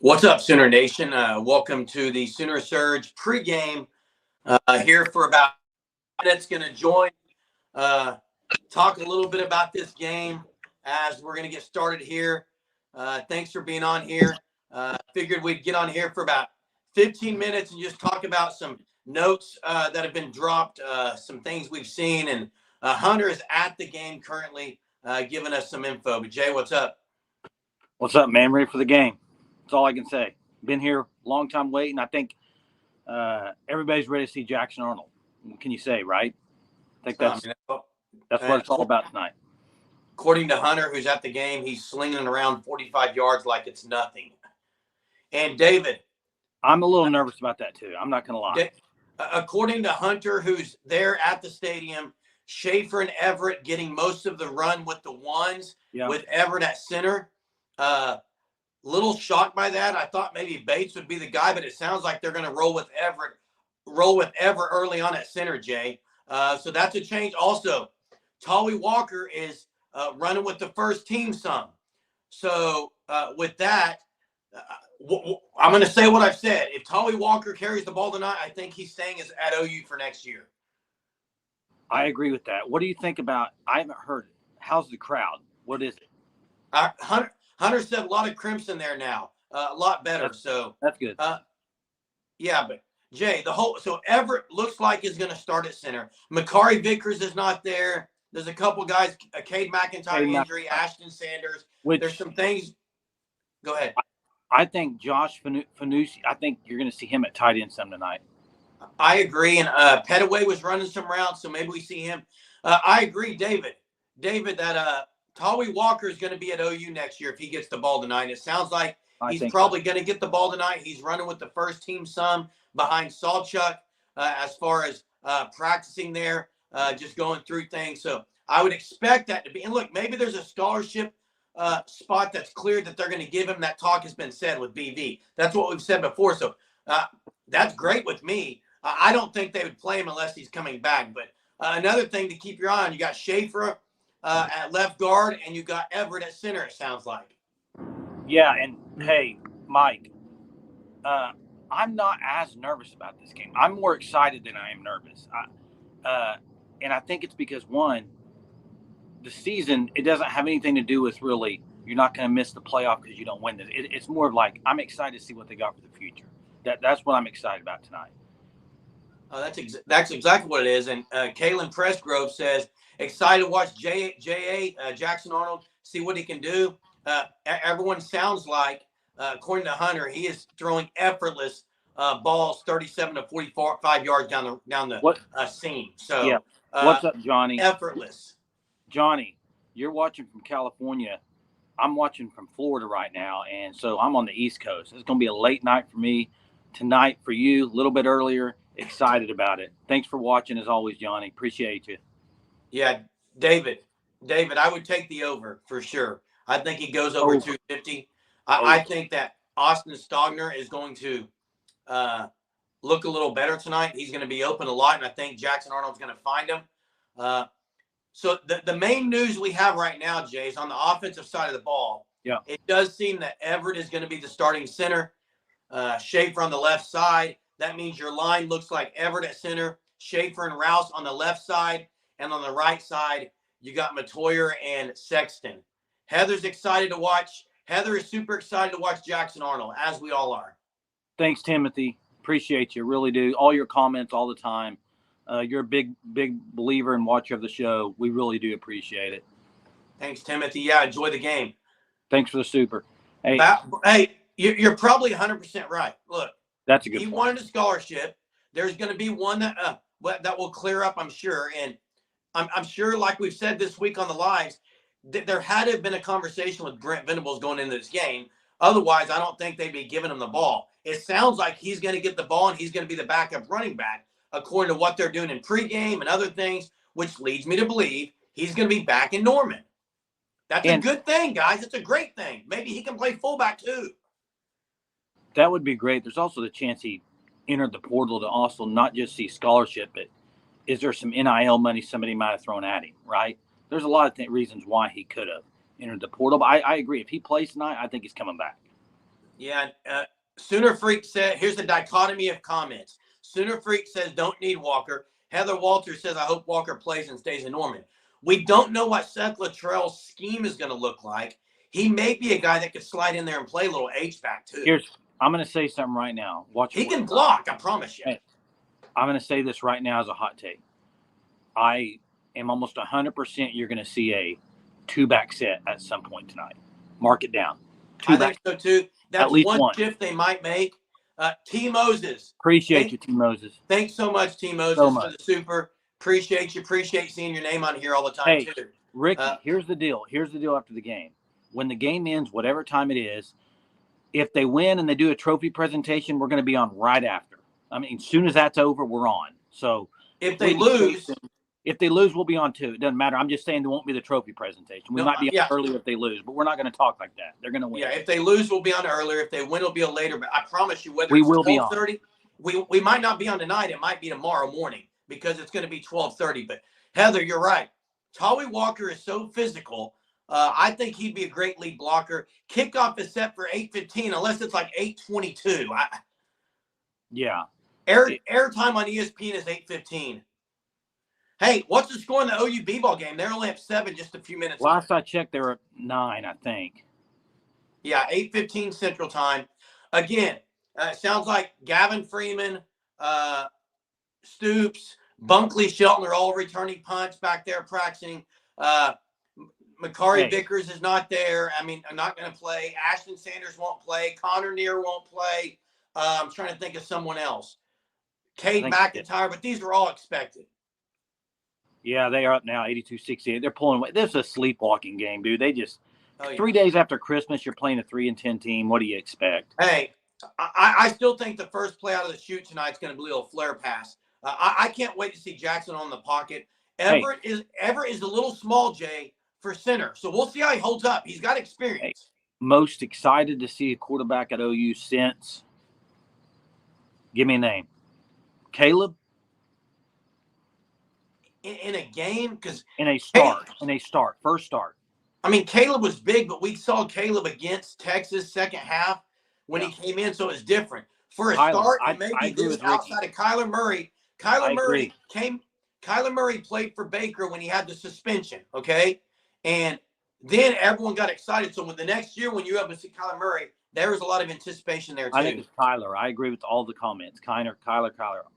What's up, Sooner Nation? Welcome to the Sooner Surge pregame. Here for about minutes. Going to join, uh, talk a little bit about this game as we're going to get started here. Thanks for being on here. Figured we'd get on here for about 15 minutes and just talk about some notes that have been dropped, some things we've seen, and Hunter is at the game currently, giving us some info. But Jay, what's up? What's up, man? Ready for the game. That's all I can say. Been here a long time waiting. I think everybody's ready to see Jackson Arnold. What can you say, right? I think that's what it's all about tonight. According to Hunter, who's at the game, he's slinging around 45 yards like it's nothing. And David, I'm a little nervous about that too. I'm not going to lie. According to Hunter, who's there at the stadium, Schaefer and Everett getting most of the run with the ones, with Everett at center. Little shocked by that. I thought maybe Bates would be the guy, but it sounds like they're going to roll with Everett early on at center, Jay. So that's a change. Also, Tolly Walker is running with the first team some. So with that, I'm going to say what I've said. If Tolly Walker carries the ball tonight, I think he's staying at OU for next year. I agree with that. What do you think about? I haven't heard it. How's the crowd? What is it? Hunter said a lot of crimson there now, a lot better. That's good. Yeah, but Jay, so Everett looks like is going to start at center. Makari Vickers is not there. There's a couple guys, a Cade McIntyre injury, Ashton Sanders. There's some things. Go ahead. I think Josh Fanucci, I think you're going to see him at tight end some tonight. I agree. And Petaway was running some routes, so maybe we see him. I agree, David, that Tolly Walker is going to be at OU next year if he gets the ball tonight. It sounds like he's probably going to get the ball tonight. He's running with the first team some behind Sawchuk as far as practicing there, just going through things. So I would expect that to be. And look, maybe there's a scholarship spot that's cleared that they're going to give him. That talk has been said with BV. That's what we've said before. So that's great with me. I don't think they would play him unless he's coming back. But another thing to keep your eye on, you got Schaefer at left guard, and you got Everett at center, it sounds like. Yeah, and hey, Mike, I'm not as nervous about this game. I'm more excited than I am nervous. And I think it's because, one, the season, it doesn't have anything to do with really you're not going to miss the playoff because you don't win this. It's more of like I'm excited to see what they got for the future. That's what I'm excited about tonight. That's exactly what it is. And Kalen Pressgrove says, excited to watch Jackson Arnold, see what he can do. Everyone sounds like, according to Hunter, he is throwing effortless balls 37 to 45 yards down the seam. So, yeah. What's up, Johnny? Effortless. Johnny, you're watching from California. I'm watching from Florida right now, and so I'm on the East Coast. It's going to be a late night for me. Tonight for you, a little bit earlier. Excited about it. Thanks for watching as always, Johnny. Appreciate you. Yeah, David, I would take the over for sure. I think he goes over 250. I think that Austin Stogner is going to look a little better tonight. He's going to be open a lot, and I think Jackson Arnold's going to find him. So the main news we have right now, Jay, is on the offensive side of the ball. Yeah, it does seem that Everett is going to be the starting center. Schaefer on the left side. That means your line looks like Everett at center, Schaefer and Rouse on the left side, and on the right side, you got Matoyer and Sexton. Heather's excited to watch. Heather is super excited to watch Jackson Arnold, as we all are. Thanks, Timothy. Appreciate you. Really do. All your comments all the time. You're a big believer and watcher of the show. We really do appreciate it. Thanks, Timothy. Yeah, enjoy the game. Thanks for the super. Hey, you're probably 100% right. Look, that's a good point. He wanted a scholarship. There's going to be one that will clear up, I'm sure. And I'm sure, like we've said this week on the lives, there had to have been a conversation with Brent Venables going into this game. Otherwise, I don't think they'd be giving him the ball. It sounds like he's going to get the ball and he's going to be the backup running back, according to what they're doing in pregame and other things, which leads me to believe he's going to be back in Norman. That's a good thing, guys. It's a great thing. Maybe he can play fullback too. That would be great. There's also the chance he entered the portal to also not just see scholarship, but is there some NIL money somebody might have thrown at him, right? There's a lot of reasons why he could have entered the portal. But I agree. If he plays tonight, I think he's coming back. Yeah. Sooner Freak said, here's the dichotomy of comments. Sooner Freak says, don't need Walker. Heather Walters says, I hope Walker plays and stays in Norman. We don't know what Seth Luttrell's scheme is going to look like. He may be a guy that could slide in there and play a little H-back too. I'm going to say something right now. Watch. He can block, I promise you. Hey, I'm going to say this right now as a hot take. I am almost 100% you're going to see a 2-back set at some point tonight. Mark it down. I think so too. That's at least one shift they might make. T. Moses. Appreciate you, T. Moses. Thanks so much, T. Moses, for the super. Appreciate you. Appreciate seeing your name on here all the time, too. Ricky, here's the deal. Here's the deal after the game. When the game ends, whatever time it is, if they win and they do a trophy presentation, we're going to be on right after. I mean, as soon as that's over, we're on. So if they lose, we'll be on too. It doesn't matter. I'm just saying there won't be the trophy presentation. We might be on earlier if they lose, but we're not going to talk like that. They're going to win. Yeah, if they lose, we'll be on earlier. If they win, it'll be a later. But I promise you, whether we it's will be on 12:30, we might not be on tonight. It might be tomorrow morning because it's going to be 12:30. But Heather, you're right. Tawee Walker is so physical. I think he'd be a great lead blocker. Kickoff is set for 8:15, unless it's like 8:22. Yeah. Air time on ESPN is 8:15. Hey, what's the score in the OU B-ball game? They're only up 7 just a few minutes. Last I checked, they were at 9, I think. Yeah, 8:15 Central Time. Again, it sounds like Gavin Freeman, Stoops, Bunkley Shelton are all returning punts back there practicing. Makari Vickers is not there. I mean, I'm not going to play. Ashton Sanders won't play. Connor Neer won't play. I'm trying to think of someone else. Cade McIntyre, but these are all expected. Yeah, they are up now, 82-68. They're pulling away. This is a sleepwalking game, dude. They just 3 days after Christmas, you're playing a 3-10 team. What do you expect? Hey, I still think the first play out of the chute tonight is going to be a little flare pass. I can't wait to see Jackson on the pocket. Everett is a little small, Jay, for center. So we'll see how he holds up. He's got experience. Hey, most excited to see a quarterback at OU since. Give me a name. Caleb? In a game? Because first start. I mean, Caleb was big, but we saw Caleb against Texas second half when he came in, so it's different. For a start, and maybe this outside of Kyler Murray. Kyler Murray played for Baker when he had the suspension, okay? And then everyone got excited. So when the next year when you have to see Kyler Murray, there was a lot of anticipation there too. I think it's Kyler. I agree with all the comments. Kyler.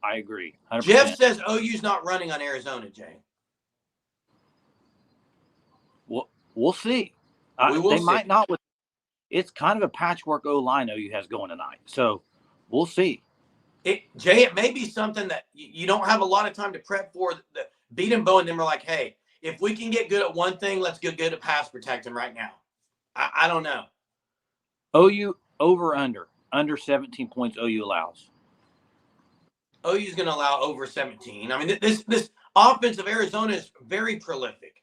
I agree. 100%. Jeff says OU's not running on Arizona, Jay. We'll see. They might not. It's kind of a patchwork O-line OU has going tonight. So we'll see. Jay, it may be something that you don't have a lot of time to prep for. The beat and Bo and them are like, hey, if we can get good at one thing, let's get good at pass protecting right now. I don't know. OU under 17 points OU allows. OU's going to allow over 17. I mean, this offense of Arizona is very prolific.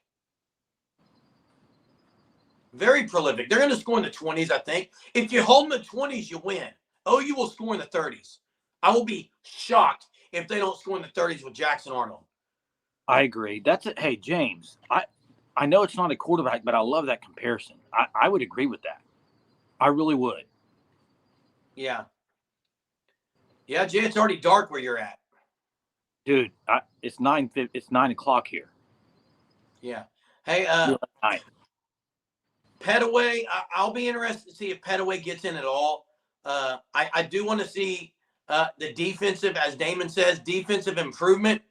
Very prolific. They're going to score in the 20s, I think. If you hold them in the 20s, you win. OU will score in the 30s. I will be shocked if they don't score in the 30s with Jackson Arnold. I agree. That's it. Hey, James, I know it's not a quarterback, but I love that comparison. I would agree with that. I really would. Yeah. Yeah, Jay, it's already dark where you're at. Dude, it's 9 o'clock here. Yeah. Hey, Petaway, I'll be interested to see if Petaway gets in at all. I do want to see the defensive, as Damon says, defensive improvement.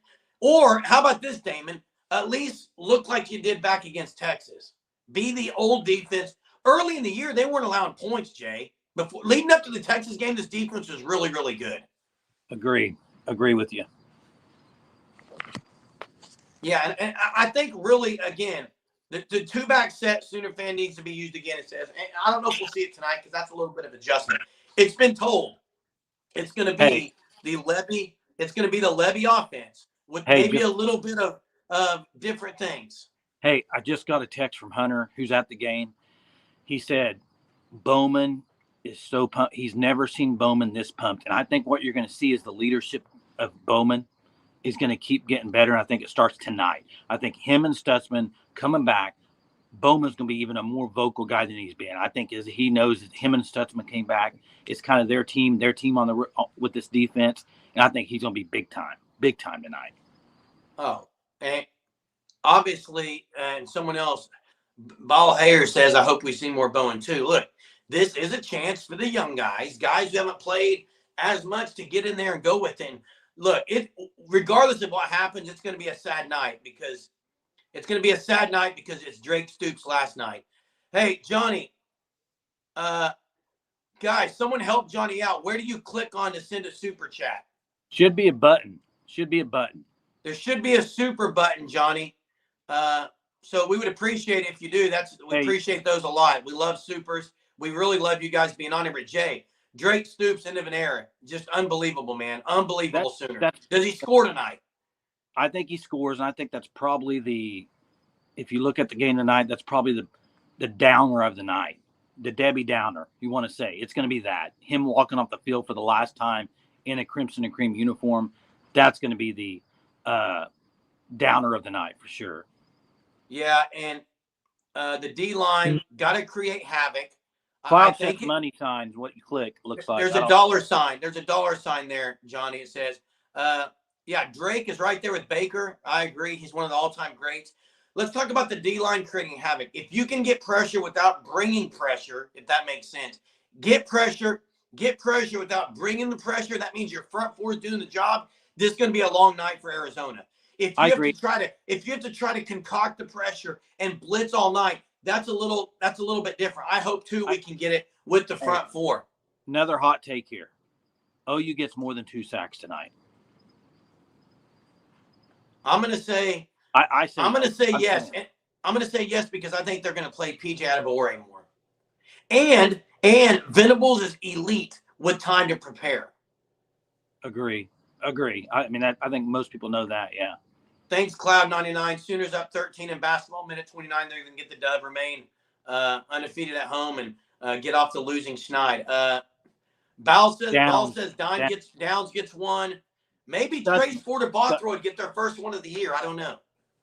Or how about this, Damon? At least look like you did back against Texas. Be the old defense. Early in the year, they weren't allowing points, Jay. Before leading up to the Texas game, this defense was really, really good. Agree with you. Yeah, and I think really, again, the two-back set Sooner fan needs to be used again, it says. And I don't know if we'll see it tonight because that's a little bit of adjustment. It's been told it's going to be the Levy. It's going to be the Levy offense with maybe a little bit of different things. Hey, I just got a text from Hunter, who's at the game. He said Bowman is so pumped. He's never seen Bowman this pumped. And I think what you're going to see is the leadership of Bowman is going to keep getting better. And I think it starts tonight. I think him and Stutzman coming back, Bowman's going to be even a more vocal guy than he's been. I think as he knows that him and Stutzman came back, it's kind of their team on the with this defense, and I think he's going to be big time tonight. Oh, and obviously, and someone else, Ball Hayer says, I hope we see more Bowen too. Look, this is a chance for the young guys who haven't played as much to get in there and go with it. And look, regardless of what happens, it's going to be a sad night because it's Drake Stoops' last night. Hey, Johnny, guys, someone help Johnny out. Where do you click on to send a super chat? Should be a button. There should be a super button, Johnny. So we would appreciate it if you do. We appreciate those a lot. We love supers. We really love you guys being on here. But Jay, Drake Stoops, end of an era. Just unbelievable, man. Unbelievable Sooner. Does he score tonight? I think he scores, and I think that's probably if you look at the game tonight, that's probably the downer of the night. The Debbie Downer, you want to say. It's going to be that. Him walking off the field for the last time in a crimson and cream uniform, that's going to be the downer of the night for sure. Yeah, and the D-line got to create havoc. I think money signs what you click looks like. There's a dollar sign. There's a dollar sign there, Johnny. It says, yeah, Drake is right there with Baker. I agree. He's one of the all-time greats. Let's talk about the D-line creating havoc. If you can get pressure without bringing pressure, if that makes sense, get pressure without bringing the pressure. That means your front four is doing the job. This is going to be a long night for Arizona. If you have to try to concoct the pressure and blitz all night, that's a little bit different. I hope too we can get it with the front four. Another hot take here. OU gets more than 2 sacks tonight. I'm going to say yes. I'm going to say yes because I think they're going to play PJ Adebawore more. And Venables is elite with time to prepare. Agree. I mean, I think most people know that, yeah. Thanks, Cloud99. Sooners up 13 in basketball. Minute 29, they're going to get the dub, remain undefeated at home, and get off the losing schneid. Ball says Downs gets one. Maybe Trace Ford or Bothroyd get their first one of the year. I don't know.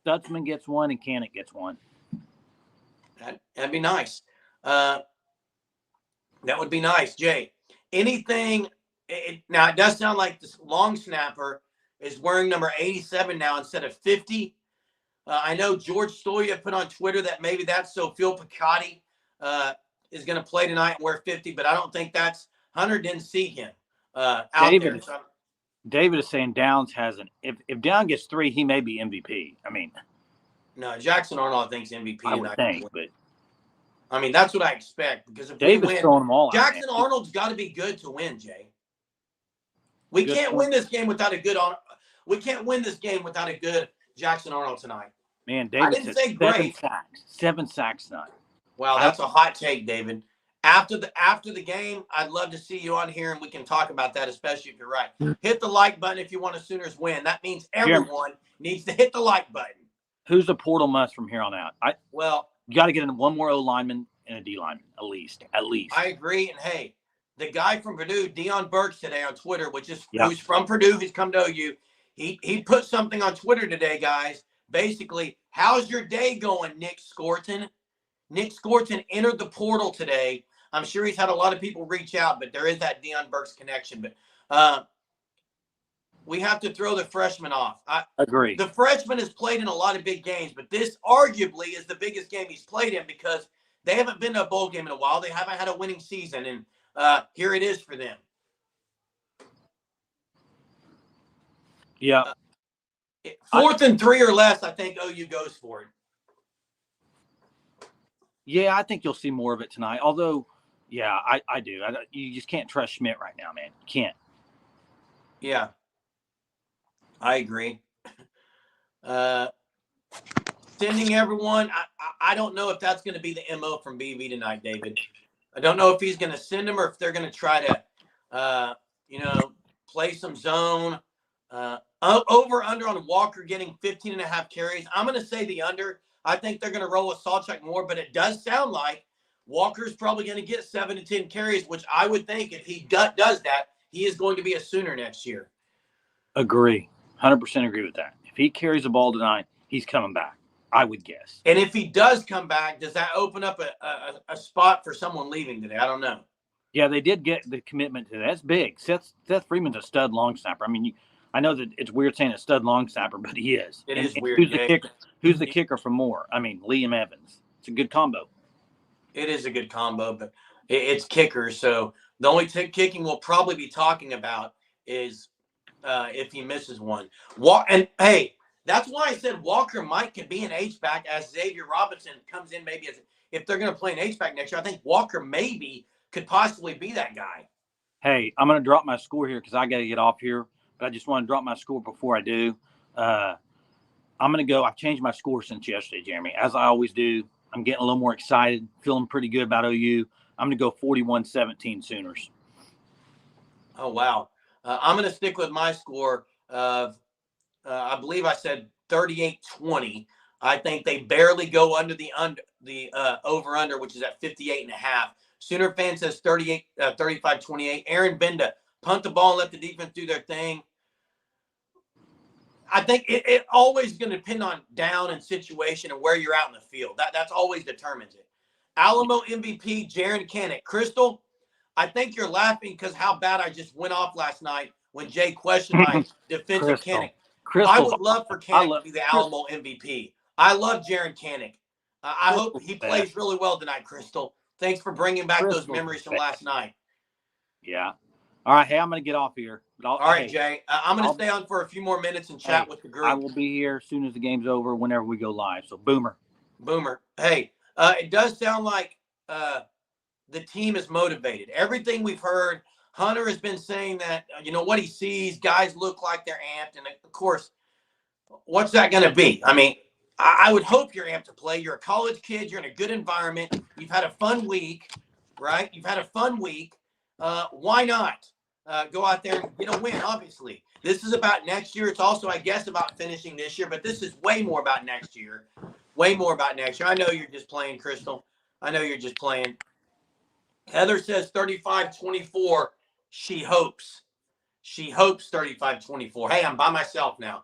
Stutzman gets one and Cannick gets one. That'd be nice. That would be nice, Jay. Anything now, it does sound like this long snapper is wearing number 87 now instead of 50. I know George Stoya put on Twitter that maybe that's so Phil Picotti is going to play tonight and wear 50, but I don't think that's – Hunter didn't see him out there. So David is saying Downs hasn't – if Down gets 3, he may be MVP. I mean – No, Jackson Arnold thinks MVP. I would think, but – I mean, that's what I expect because if David's we win, throwing them all Jackson Arnold's got to be good to win, Jay. We can't win this game without a good Jackson Arnold tonight. Man, David I didn't say great. 7 sacks tonight. Wow, that's a hot take, David. After the game, I'd love to see you on here and we can talk about that, especially if you're right. Hit the like button if you want the Sooners win. That means everyone needs to hit the like button. Who's a portal must from here on out? You got to get in one more O lineman and a D lineman, at least. I agree. And hey, the guy from Purdue, Deion Burks, today on Twitter, who's from Purdue, he's come to OU. He put something on Twitter today, guys. Basically, how's your day going, Nick Scorton? Nick Scorton entered the portal today. I'm sure he's had a lot of people reach out, but there is that Deion Burks connection. But we have to throw the freshman off. I agree. The freshman has played in a lot of big games, but this arguably is the biggest game he's played in because they haven't been to a bowl game in a while. They haven't had a winning season, and here it is for them. Yeah. 4th and 3 or less, I think OU goes for it. Yeah, I think you'll see more of it tonight. Although, yeah, I do. You just can't trust Schmidt right now, man. You can't. Yeah. I agree. Sending everyone. I don't know if that's going to be the MO from BV tonight, David. I don't know if he's going to send them or if they're going to try to, play some zone. Over under on Walker getting 15.5 carries. I'm going to say the under. I think they're going to roll with Sawchuk more, but it does sound like Walker's probably going to get 7 to 10 carries, which I would think if he does that, he is going to be a Sooner next year. Agree. 100% agree with that. If he carries the ball tonight, he's coming back. I would guess. And if he does come back, does that open up a spot for someone leaving today? I don't know. Yeah, they did get the commitment to that. That's big. Seth Freeman's a stud long snapper. I mean, I know that it's weird saying a stud long snapper, but he is. It is weird. Who's the kicker? Who's the kicker for Moore? I mean, Liam Evans. It's a good combo. It is a good combo, but it's kickers. So the only kicking we'll probably be talking about is if he misses one. And hey, that's why I said Walker Mike could be an H-back as Xavier Robinson comes in maybe if they're going to play an H-back next year. I think Walker maybe could possibly be that guy. Hey, I'm going to drop my score here because I got to get off here, but I just want to drop my score before I do. I'm going to go. I've changed my score since yesterday, Jeremy, as I always do. I'm getting a little more excited, feeling pretty good about OU. I'm going to go 41-17 Sooners. Oh, wow. I'm going to stick with my score of, I believe I said 38-20. I think they barely go under the over-under, which is at 58.5. Sooner fan says 35-28. Aaron Benda, punt the ball and let the defense do their thing. I think it always going to depend on down and situation and where you're out in the field. That's always determines it. Alamo MVP, Jaron Kannick. Crystal, I think you're laughing because how bad I just went off last night when Jay questioned my defensive Kannick. I would love for Kannick to be the Alamo MVP. I love Jaron Kannick. I hope he plays really well tonight, Crystal. Thanks for bringing back those memories from last night. Yeah. All right. Hey, I'm going to get off here. All right, Jay. I'm going to stay on for a few more minutes and chat with the group. I will be here as soon as the game's over whenever we go live. So, Boomer. Hey, it does sound like the team is motivated. Everything we've heard, Hunter has been saying that, what he sees, guys look like they're amped. And, of course, what's that going to be? I mean, I would hope you're amped to play. You're a college kid. You're in a good environment. You've had a fun week, right? You've had a fun week. Why not go out there and get a win, obviously? This is about next year. It's also, I guess, about finishing this year, but this is way more about next year. Way more about next year. I know you're just playing, Crystal. I know you're just playing. Heather says 35-24. She hopes. She hopes 35-24. Hey, I'm by myself now.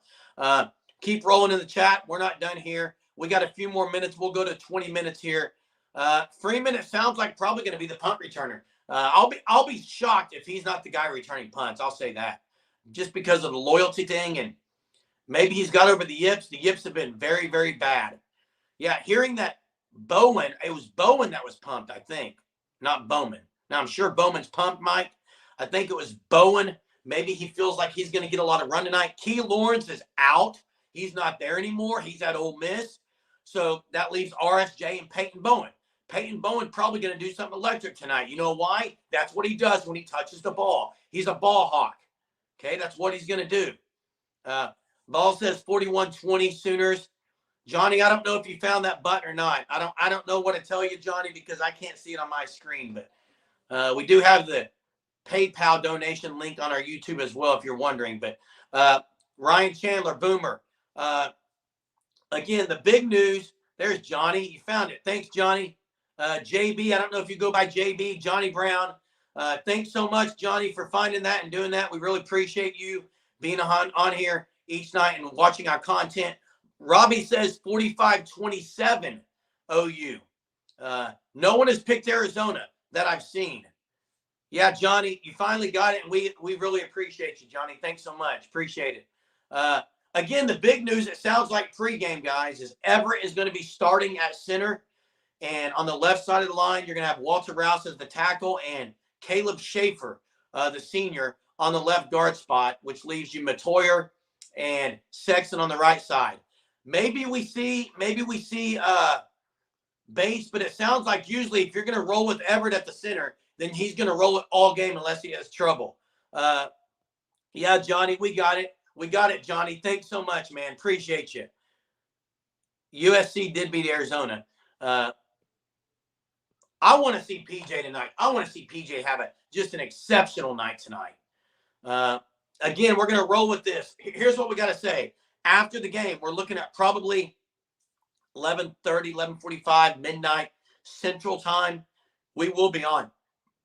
Keep rolling in the chat. We're not done here. We got a few more minutes. We'll go to 20 minutes here. Freeman, it sounds like probably going to be the punt returner. I'll be shocked if he's not the guy returning punts. I'll say that, just because of the loyalty thing, and maybe he's got over the yips. The yips have been very, very bad. Yeah, hearing that Bowen, it was Bowen that was pumped, I think, not Bowman. Now I'm sure Bowman's pumped, Mike. I think it was Bowen. Maybe he feels like he's going to get a lot of run tonight. Key Lawrence is out. He's not there anymore. He's at Ole Miss. So that leaves RSJ and Peyton Bowen. Peyton Bowen probably going to do something electric tonight. You know why? That's what he does when he touches the ball. He's a ball hawk. Okay, that's what he's going to do. Ball says 41-20 Sooners. Johnny, I don't know if you found that button or not. I don't know what to tell you, Johnny, because I can't see it on my screen. But we do have the PayPal donation link on our YouTube as well, if you're wondering. But Ryan Chandler, Boomer. Again, the big news. There's Johnny. You found it. Thanks, Johnny. JB, I don't know if you go by JB, Johnny Brown. Thanks so much, Johnny, for finding that and doing that. We really appreciate you being on here each night and watching our content. Robbie says 45-27 OU. No one has picked Arizona that I've seen. Yeah, Johnny, you finally got it, and we really appreciate you, Johnny. Thanks so much. Appreciate it. Again, the big news, it sounds like pregame, guys, is Everett is going to be starting at center. And on the left side of the line, you're going to have Walter Rouse as the tackle and Caleb Schaefer, the senior, on the left guard spot, which leaves you Matoyer and Sexton on the right side. Maybe we see Bates, but it sounds like usually if you're going to roll with Everett at the center, then he's going to roll it all game unless he has trouble. Yeah, Johnny, we got it. We got it, Johnny. Thanks so much, man. Appreciate you. USC did beat Arizona. I want to see PJ tonight. I want to see PJ have just an exceptional night tonight. Again, we're going to roll with this. Here's what we got to say. After the game, we're looking at probably 11:30, 11:45, midnight Central Time. We will be on.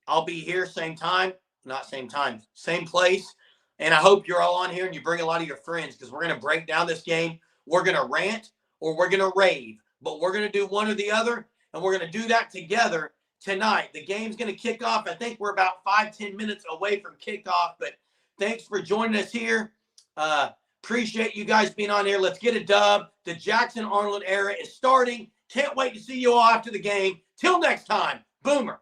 I'll be here same time, not same time, same place. And I hope you're all on here and you bring a lot of your friends because we're going to break down this game. We're going to rant. or we're going to rave. But we're going to do one or the other, and we're going to do that together tonight. The game's going to kick off. I think we're about 5-10 minutes away from kickoff, but thanks for joining us here. Appreciate you guys being on here. Let's get a dub. The Jackson Arnold era is starting. Can't wait to see you all after the game. Till next time, Boomer.